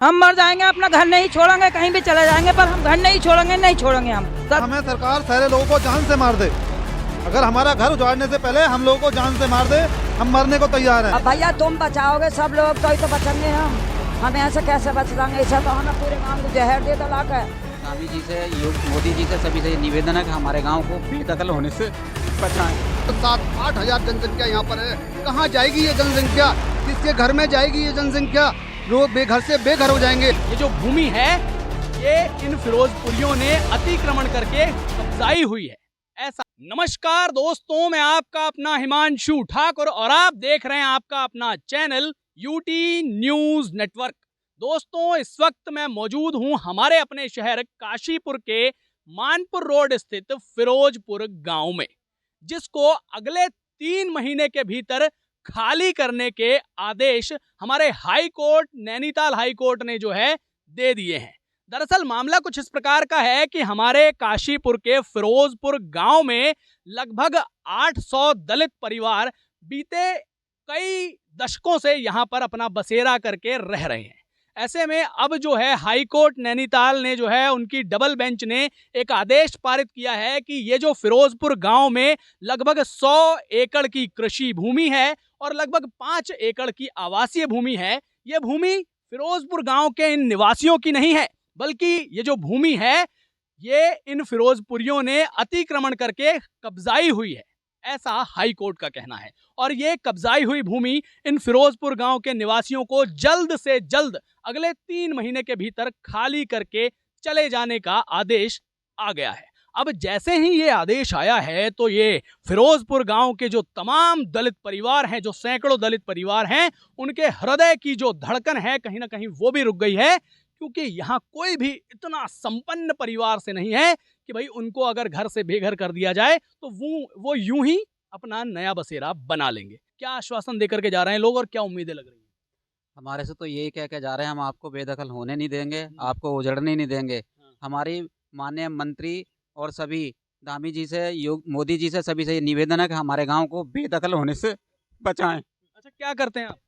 हम मर जाएंगे, अपना घर नहीं छोड़ेंगे, कहीं भी चले जाएंगे, पर हम घर नहीं छोड़ेंगे, नहीं छोड़ेंगे हम। हमें सरकार सारे लोगों को जान से मार दे। अगर हमारा घर उजाड़ने से पहले हम लोगों को जान से मार दे, हम मरने को तैयार हैं। अब भैया तुम बचाओगे सब लोग तो ही तो बचेंगे हम ऐसे कैसे बच जाएंगे? ऐसा तो हमें पूरे गाँव को जहर दे दला कर। स्वामी जी से, मोदी जी से, सभी से निवेदन है कि हमारे गांव को बेदखल होने से बचाएं। 7-8 हजार जनसंख्या यहाँ पर है, कहाँ जाएगी ये जनसंख्या? किसके घर में जाएगी ये जनसंख्या? लोग बेघर से बेघर हो जाएंगे। ये जो भूमि है ये इन फिरोजपुरियों ने अतिक्रमण करके कब्जाई हुई है, ऐसा। नमस्कार दोस्तों, मैं आपका अपना हिमांशु ठाकुर और आप देख रहे हैं आपका अपना चैनल यूटी न्यूज नेटवर्क। दोस्तों, इस वक्त मैं मौजूद हूं हमारे अपने शहर काशीपुर के मानपुर रोड स्थित फिरोजपुर गांव में, जिसको अगले 3 महीने के भीतर खाली करने के आदेश हमारे high court, Nainital high court ने जो है दे दिए हैं। दरअसल मामला कुछ इस प्रकार का है कि हमारे काशीपुर के फिरोजपुर गांव में लगभग 800 दलित परिवार बीते कई दशकों से यहां पर अपना बसेरा करके रह रहे हैं। ऐसे में अब जो है हाई कोर्ट नैनीताल ने जो है उनकी डबल बेंच ने एक आदेश पारित किया है कि ये जो फिरोजपुर गांव में लगभग 100 एकड़ की कृषि भूमि है और लगभग 5 एकड़ की आवासीय भूमि है, ये भूमि फिरोजपुर गांव के इन निवासियों की नहीं है, बल्कि ये जो भूमि है ये इन फिरोजपुरियों ने अतिक्रमण करके कब्जाई हुई है, ऐसा हाई कोर्ट का कहना है। और ये कब्जाई हुई भूमि इन फिरोजपुर गांव के निवासियों को जल्द से जल्द अगले 3 महीने के भीतर खाली करके चले जाने का आदेश आ गया है। अब जैसे ही ये आदेश आया है तो ये फिरोजपुर गांव के जो तमाम दलित परिवार हैं, जो सैकड़ों दलित परिवार हैं, उनके हृदय की जो धड़कन है कहीं ना कहीं वो भी रुक गई है, क्योंकि यहाँ कोई भी इतना संपन्न परिवार से नहीं है कि भाई उनको अगर घर से बेघर कर दिया जाए तो वो यूं ही अपना नया बसेरा बना लेंगे। क्या आश्वासन देकर के जा रहे हैं लोग और क्या उम्मीदें लग रही हैं? हमारे से तो यही कह के जा रहे हैं, हम आपको बेदखल होने नहीं देंगे, आपको उजड़ने नहीं देंगे। हमारी माननीय मंत्री और सभी धामी जी से, मोदी जी से, सभी से ये निवेदन है कि हमारे गांव को बेदखल होने से बचाएं। अच्छा, क्या करते हैं आप?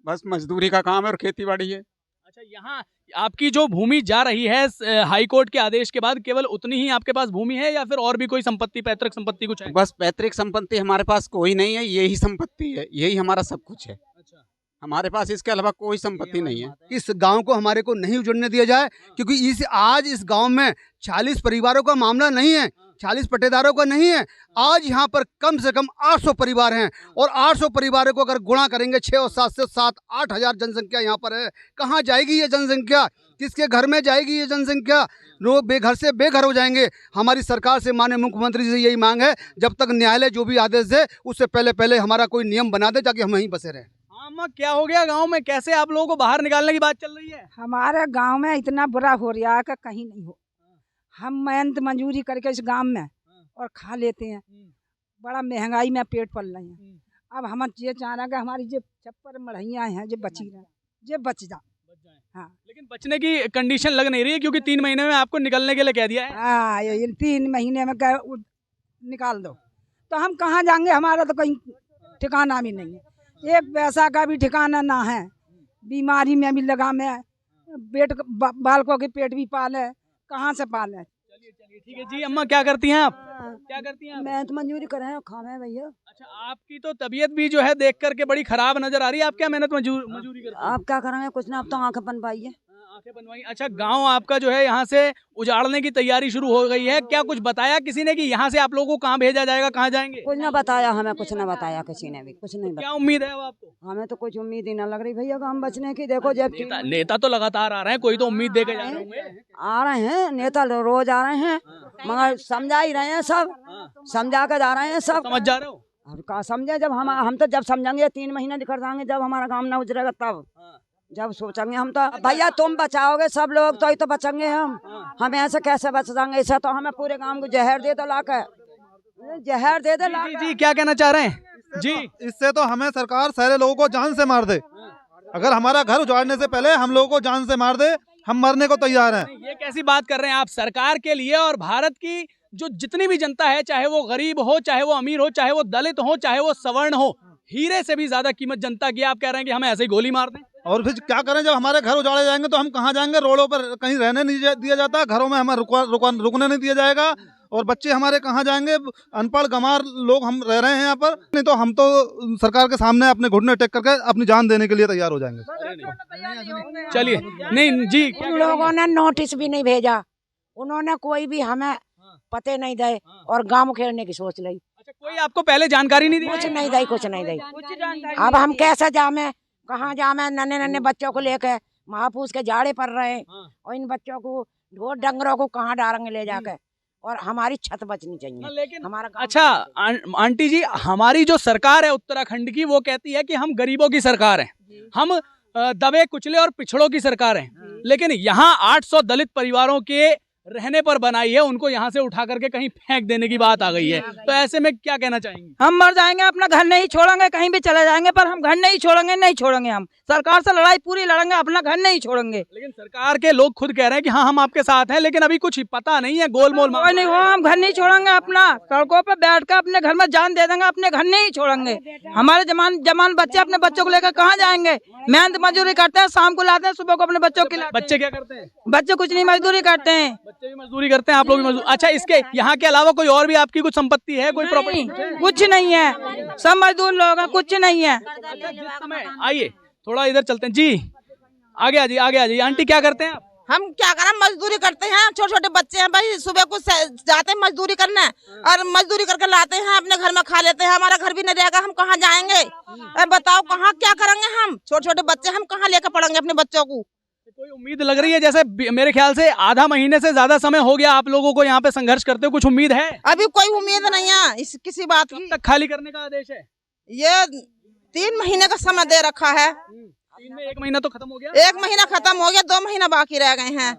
बस मजदूरी का काम है और खेती बाड़ी है। अच्छा, यहाँ आपकी जो भूमि जा रही है हाई कोर्ट के आदेश के बाद, केवल उतनी ही आपके पास भूमि है या फिर और भी कोई संपत्ति, पैतृक संपत्ति कुछ है? बस पैतृक संपत्ति हमारे पास कोई नहीं है, यही संपत्ति है, यही हमारा सब कुछ है। अच्छा, हमारे पास इसके अलावा कोई संपत्ति नहीं है। इस गांव को हमारे को नहीं उजड़ने दिया जाए, क्योंकि आज इस गांव में 40 परिवारों का मामला नहीं है, 40 पट्टेदारों का नहीं है। आज यहाँ पर कम से कम 800 परिवार हैं और 800 परिवारों को अगर गुणा करेंगे 6 और 7 से 7-8 हजार जनसंख्या यहाँ पर है, कहाँ जाएगी ये जनसंख्या? किसके घर में जाएगी ये जनसंख्या? लोग बेघर से बेघर हो जाएंगे। हमारी सरकार से, माननीय मुख्यमंत्री से यही मांग है, जब तक न्यायालय जो भी आदेश दे उससे पहले हमारा कोई नियम बना दे ताकि हम वहीं बसे रहें। अम्मा, क्या हो गया गांव में? कैसे आप लोगों को बाहर निकालने की बात चल रही है? हमारे गांव में इतना बुरा हो रहा है कि कहीं नहीं हो। हम मेहनत मजदूरी करके इस गांव में और खा लेते हैं, बड़ा महंगाई में पेट पल रहे हैं। अब हम ये चाह रहे हैं कि हमारी जो छप्पर मढ़ैयाँ हैं जो बची रहे, जो बच जा। हाँ, लेकिन बचने की कंडीशन लग नहीं रही है, क्योंकि 3 महीने में आपको निकलने के लिए कह दिया है। हाँ, ये 3 महीने में निकाल दो तो हम कहाँ जाएंगे? हमारा तो कहीं ठिकाना भी नहीं है, एक पैसा का भी ठिकाना ना है। बीमारी में भी लगा, में बालकों के पेट भी पाले, कहाँ से पाले? चलिए ठीक है जी। अम्मा, क्या करती हैं आप? क्या करती हैं आप? मैं तो मजदूरी कर रहे हैं, खाना है भैया। अच्छा, आपकी तो तबीयत भी जो है देख करके बड़ी खराब नजर आ रही है। आप क्या मेहनत मजदूरी करते हैं? आप क्या करेंगे? कुछ ना, अब तो आंखें बन पाई है। आंखें बनवाई। अच्छा, गांव आपका जो है यहाँ से उजाड़ने की तैयारी शुरू हो गई है। क्या कुछ बताया किसी ने कि यहाँ से आप लोगों को कहाँ भेजा जाएगा, कहाँ जाएंगे? कुछ ना बताया हमें, कुछ ना बताया किसी ने भी, कुछ नहीं क्या बताया। उम्मीद है अब आपको? हमें तो कुछ उम्मीद ही ना लग रही भैया हम बचने की। देखो जब नेता तो लगातार आ रहे हैं, कोई तो उम्मीद देकर जा रहे होंगे। आ रहे हैं नेता, रोज आ रहे हैं, मगर समझा ही रहे हैं, सब समझा कर जा रहे हैं, सब समझ जा रहे हो? अब का समझे? जब हम तो जब समझेंगे 3 महीने निकल जाएंगे, जब हमारा काम ना उजरेगा तब जब सोचेंगे हम तो। भैया तुम बचाओगे सब लोग तो ही तो बचेंगे हम ऐसे कैसे बच जाएंगे? ऐसा तो हमें पूरे गांव को जहर दे दो लाकर, जहर दे दे लाकर। जी, क्या कहना चाह रहे हैं जी? इससे तो हमें सरकार सारे लोगों को जान से मार दे। अगर हमारा घर उजाड़ने से पहले हम लोगों को जान से मार दे, हम मरने को तैयार हैं। ये कैसी बात कर रहे हैं आप? सरकार के लिए और भारत की जो जितनी भी जनता है, चाहे वो गरीब हो, चाहे वो अमीर हो, चाहे वो दलित हो, चाहे वो सवर्ण हो, हीरे से भी ज्यादा कीमत जनता की। आप कह रहे हैं कि हमें ऐसे ही गोली मार दें? और फिर क्या करें, जब हमारे घर उजाड़े जाएंगे तो हम कहाँ जाएंगे? रोडों पर कहीं रहने नहीं दिया जाता, घरों में हमें रुकने नहीं दिया जाएगा, और बच्चे हमारे कहाँ जाएंगे? अनपढ़ गंवार लोग हम रह रहे हैं यहाँ पर। नहीं तो हम तो सरकार के सामने अपने घुटने टेक करके अपनी जान देने के लिए तैयार हो जाएंगे। चलिए, नहीं जी, उन लोगों ने नोटिस भी नहीं भेजा, उन्होंने कोई भी हमें पते नहीं दे और गांव खेलने की सोच ली। अच्छा, कोई आपको पहले जानकारी नहीं दी? कुछ नहीं दी, कुछ नहीं दी। अब हम कैसे जामे, कहाँ जामे? नन्हे नन्हे बच्चों को लेके महापूस के जाड़े पड़ रहे हैं, और इन बच्चों को ढोर डंगरों को कहाँ डालेंगे ले जाके? और हमारी छत बचनी चाहिए, लेकिन हमारा। अच्छा आंटी जी, हमारी जो सरकार है उत्तराखंड की, वो कहती है कि हम गरीबों की सरकार है, हम दबे कुचले और पिछड़ों की सरकार है, लेकिन यहाँ 800 दलित परिवारों के रहने पर बनाई है, उनको यहाँ से उठा करके कहीं फेंक देने की बात आ गई है। तो ऐसे में क्या कहना चाहेंगे? हम मर जाएंगे, अपना घर नहीं छोड़ेंगे, कहीं भी चले जाएंगे, पर हम घर नहीं छोड़ेंगे, नहीं छोड़ेंगे। हम सरकार से लड़ाई पूरी लड़ेंगे, अपना घर नहीं छोड़ेंगे। लेकिन सरकार के लोग खुद कह रहे हैं कि हाँ हम आपके साथ हैं, लेकिन अभी कुछ पता नहीं है, गोलमोल कोई नहीं हो, हम घर नहीं छोड़ेंगे, अपना सड़कों पे बैठ कर अपने घर में जान दे देंगे, अपने घर नहीं छोड़ेंगे। हमारे जमान बच्चे अपने बच्चों को लेकर कहाँ जाएंगे? मेहनत मजदूरी करते हैं, शाम को लाते हैं, सुबह को अपने बच्चों के। बच्चे क्या करते हैं? बच्चे कुछ नहीं, मजदूरी करते हैं। बच्चे भी मजदूरी करते हैं, आप लोग भी मजदूर। अच्छा, इसके यहाँ के अलावा कोई और भी आपकी कुछ संपत्ति है, कोई प्रॉपर्टी? कुछ नहीं है, सब मजदूर लोग हैं, कुछ नहीं है। आइए थोड़ा इधर चलते हैं जी, आगे आ जाइए। आंटी क्या करते हैं आप? हम क्या करें, मजदूरी करते हैं, छोटे छोटे बच्चे हैं भाई, सुबह को जाते हैं मजदूरी करने और मजदूरी करके लाते हैं, अपने घर में खा लेते हैं। हमारा घर भी नहीं रहेगा, हम कहाँ जाएंगे? बताओ कहाँ क्या करेंगे? हम छोटे छोटे बच्चे, हम कहाँ लेकर पढ़ेंगे अपने बच्चों को? कोई उम्मीद लग रही है? जैसे मेरे ख्याल से आधा महीने से ज्यादा समय हो गया आप लोगों को यहाँ पे संघर्ष करते हो, कुछ उम्मीद है? अभी कोई उम्मीद नहीं है इस किसी बात की। कब तक खाली करने का आदेश है? ये 3 महीने का समय दे रखा है। 3 में 1 महीना तो खत्म हो गया। 1 महीना खत्म हो गया, 2 महीना बाकी रह गए हैं।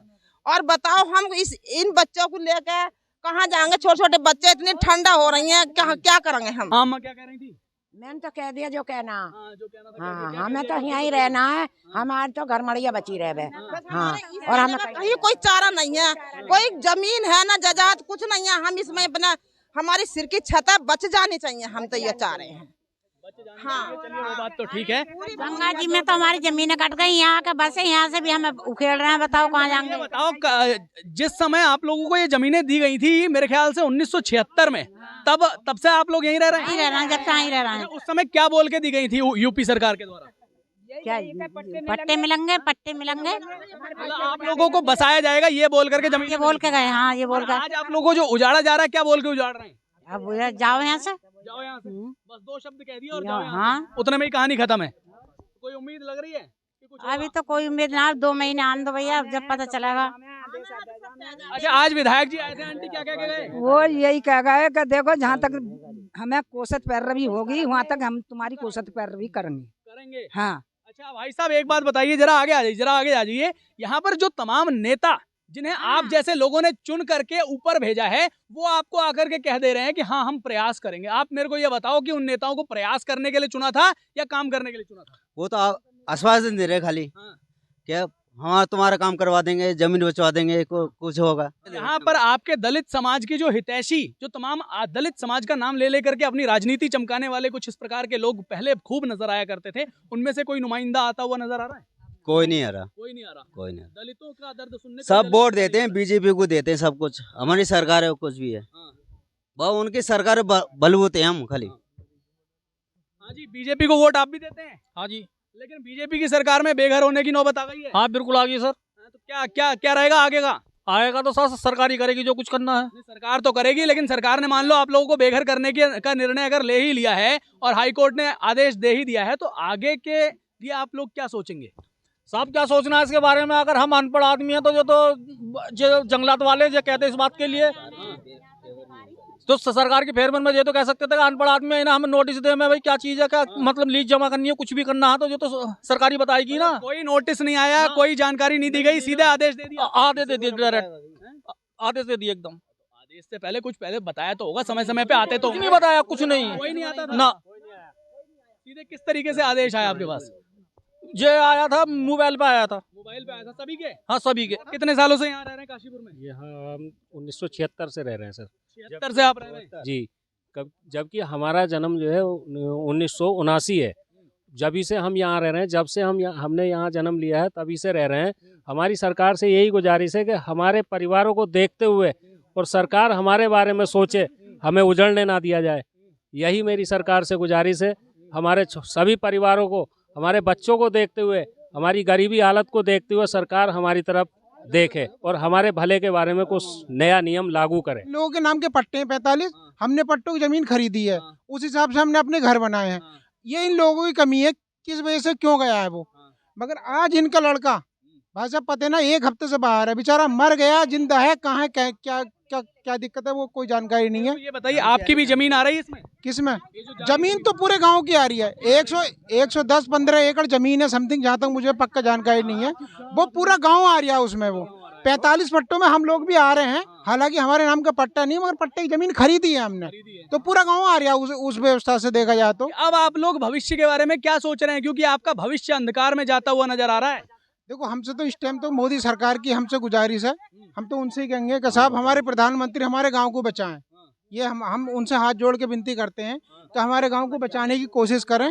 और बताओ हम इन बच्चों को लेकर कहाँ जाएंगे? छोटे छोटे बच्चे, इतनी ठंडा हो रही है, क्या करेंगे हम? हाँ, क्या कह रही थी? मैंने तो कह दिया जो कहना। जो कहना था, हाँ, हमें तो यहाँ ही रहना है, हमारे तो घर मड़िया बची रहे। हाँ, और हमें कहीं कोई चारा नहीं है, कोई जमीन है ना जायदाद, कुछ नहीं है। हम इसमें अपना, हमारी सिर की छत बच जानी चाहिए, हम तो ये चाह रहे हैं। हाँ, चलिए वो बात तो ठीक है। गंगा जी में तो हमारी जमीनें कट गई, यहाँ का बस है, यहाँ से भी हमें उखेड़ रहे हैं। बताओ कहाँ जाएंगे? बताओ जिस समय आप लोगों को ये जमीनें दी गई थी, मेरे ख्याल से 1976 में, तब से आप लोग यहीं रह रहे हैं? रह रहे हैं, जब से यहीं रह रहे हैं। उस समय क्या बोल के दी गई थी यूपी सरकार के द्वारा? क्या पट्टे मिलेंगे, पट्टे मिलेंगे, आप लोगों को बसाया जाएगा ये बोल करके जमीन? ये बोल के गए। हाँ, ये बोल कर। आज आप लोगों को जो उजाड़ा जा रहा है, क्या बोल के उजाड़ रहे हैं? अब जाओ यहाँ से, जाओ यहाँ से, बस 2 शब्द कह दिए और जाओ यहाँ हाँ, से। उतने में ही कहानी खत्म है। कोई उम्मीद लग रही है कि कुछ अभी तो कोई उम्मीद ना, 2 महीने आने दो भैया, जब पता चलेगा। अच्छा, आज विधायक जी आए थे, आंटी क्या कह के गए? वो यही कह गए कि देखो जहाँ तक हमें कोसत पैरवी होगी, वहाँ तक हम तुम्हारी कोसत पैरवी करेंगे। हाँ। अच्छा भाई साहब, एक बात बताइए, जरा आगे आ जाइए। यहाँ पर जो तमाम नेता जिन्हें आप जैसे लोगों ने चुन करके ऊपर भेजा है, वो आपको आकर के कह दे रहे हैं कि हाँ हम प्रयास करेंगे। आप मेरे को ये बताओ कि उन नेताओं को प्रयास करने के लिए चुना था या काम करने के लिए चुना था? वो तो आश्वासन दे रहे खाली। हाँ। क्या हाँ तुम्हारा काम करवा देंगे, जमीन बचवा देंगे, कुछ होगा। यहाँ पर आपके दलित समाज की जो हितैषी, जो तमाम दलित समाज का नाम ले लेकर के अपनी राजनीति चमकाने वाले कुछ इस प्रकार के लोग पहले खूब नजर आया करते थे, उनमें से कोई नुमाइंदा आता हुआ नजर आ रहा है? कोई नहीं आ रहा। कोई नहीं आ रहा। कोई नहीं। दलितों का दर्द सुनने सब वोट देते हैं, बीजेपी को देते हैं, सब कुछ हमारी सरकार है, कुछ भी है। बहुत उनकी सरकार बलबूते हैं हम खाली। हाँ जी, बीजेपी को वोट आप भी देते हैं? हाँ जी। लेकिन बीजेपी की सरकार में बेघर होने की नौबत आ गई है। हाँ बिल्कुल आ गई सर। तो क्या रहेगा आगे का? आएगा तो सर सरकार ही करेगी जो कुछ करना है। सरकार तो करेगी, लेकिन सरकार ने मान लो आप लोगों को बेघर करने का निर्णय अगर ले ही लिया है और हाईकोर्ट ने आदेश दे ही दिया है, तो आगे के लिए आप लोग क्या सोचेंगे? साहब क्या सोचना है इसके बारे में? अगर हम अनपढ़ आदमी हैं तो जो जंगलात वाले जो कहते हैं इस बात के लिए, तो सरकार के फेरबंद में ये तो कह सकते थे कि अनपढ़ आदमी है ना, हमें नोटिस दे में भाई क्या चीज है, क्या मतलब लीज जमा करनी है, कुछ भी करना है तो ये तो सरकारी बताएगी ना। कोई नोटिस नहीं आया, कोई जानकारी नहीं दी गई, सीधे आदेश दे दिया। आदेश दे दिए, डायरेक्ट आदेश दे दिए एकदम। आदेश से पहले बताया तो होगा, समय पे आते तो। कुछ नहीं बताया, कुछ नहीं, कोई नहीं आता ना। सीधे किस तरीके से आदेश आया आपके पास? ये आया था मोबाइल पे आया था। मोबाइल पे आया था सभी के? हाँ सभी के। कितने सालों से यहाँ रह रहे हैं काशीपुर में? यहाँ हम 1976 से रह रहे हैं सर। 76 से आप रह रहे हैं? जी, जबकि हमारा जन्म जो है 1979 है। जब से हम यहाँ रह रहे हैं, जब से हमने यहाँ जन्म लिया है तभी से रह रहे हैं। हमारी सरकार से यही गुजारिश है कि हमारे परिवारों को देखते हुए और सरकार हमारे बारे में सोचे, हमें उजड़ने ना दिया जाए। यही मेरी सरकार से गुजारिश है। हमारे सभी परिवारों को, हमारे बच्चों को देखते हुए, हमारी गरीबी हालत को देखते हुए सरकार हमारी तरफ देखे और हमारे भले के बारे में कुछ नया नियम लागू करे। लोगों के नाम के पट्टे हैं 45, हमने पट्टों की जमीन खरीदी है, उस हिसाब से हमने अपने घर बनाए हैं। ये इन लोगों की कमी है, किस वजह से क्यों गया है वो। मगर आज इनका लड़का भाई साहब पता है ना, 1 हफ्ते से बाहर है, बेचारा मर गया, जिंदा है, कहाँ है, क्या क्या क्या क्या दिक्कत है वो कोई जानकारी नहीं है। ये बताइए, आपकी भी जमीन आ रही है इसमें? किसमें? जमीन तो पूरे गांव की आ रही है। 110-15 एकड़ जमीन है समथिंग, जहाँ तक मुझे पक्का जानकारी नहीं है। वो पूरा गांव आ रहा है उसमें। वो 45 पट्टों में हम लोग भी आ रहे हैं, हालांकि हमारे नाम का पट्टा नहीं, मगर पट्टे की जमीन खरीदी है हमने, तो पूरा गांव आ रहा है उस व्यवस्था से देखा जाए तो। अब आप लोग भविष्य के बारे में क्या सोच रहे हैं, क्योंकि आपका भविष्य अंधकार में जाता हुआ नजर आ रहा है? देखो, हमसे तो इस टाइम तो मोदी सरकार की हमसे गुजारिश है, हम तो उनसे ही कहेंगे कि साहब हमारे प्रधानमंत्री हमारे गांव को बचाएं। ये हम उनसे हाथ जोड़ के विनती करते हैं कि हमारे गांव को बचाने की कोशिश करें।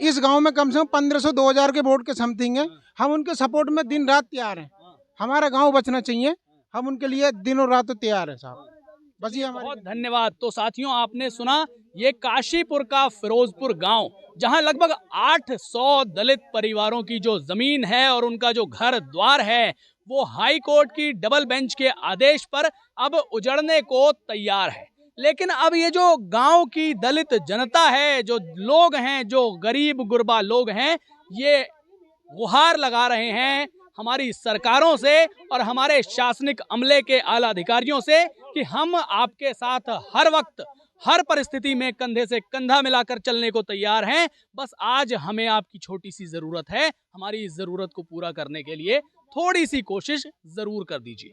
इस गांव में कम से कम 1500-2000 के वोट के समथिंग है, हम उनके सपोर्ट में दिन रात तैयार हैं। हमारा गाँव बचना चाहिए, हम उनके लिए दिनों रात तैयार है साहब। बस ये हमारे। बहुत धन्यवाद। तो साथियों, आपने सुना, ये काशीपुर का फिरोजपुर गांव, जहां लगभग 800 दलित परिवारों की जो जमीन है और उनका जो घर द्वार है, वो हाई कोर्ट की डबल बेंच के आदेश पर अब उजड़ने को तैयार है। लेकिन अब ये जो गांव की दलित जनता है, जो लोग हैं, जो गरीब गुरबा लोग हैं, ये गुहार लगा रहे हैं हमारी सरकारों से और हमारे शासनिक अमले के आला अधिकारियों से कि हम आपके साथ हर वक्त, हर परिस्थिति में कंधे से कंधा मिलाकर चलने को तैयार हैं। बस आज हमें आपकी छोटी सी ज़रूरत है, हमारी इस ज़रूरत को पूरा करने के लिए थोड़ी सी कोशिश ज़रूर कर दीजिए।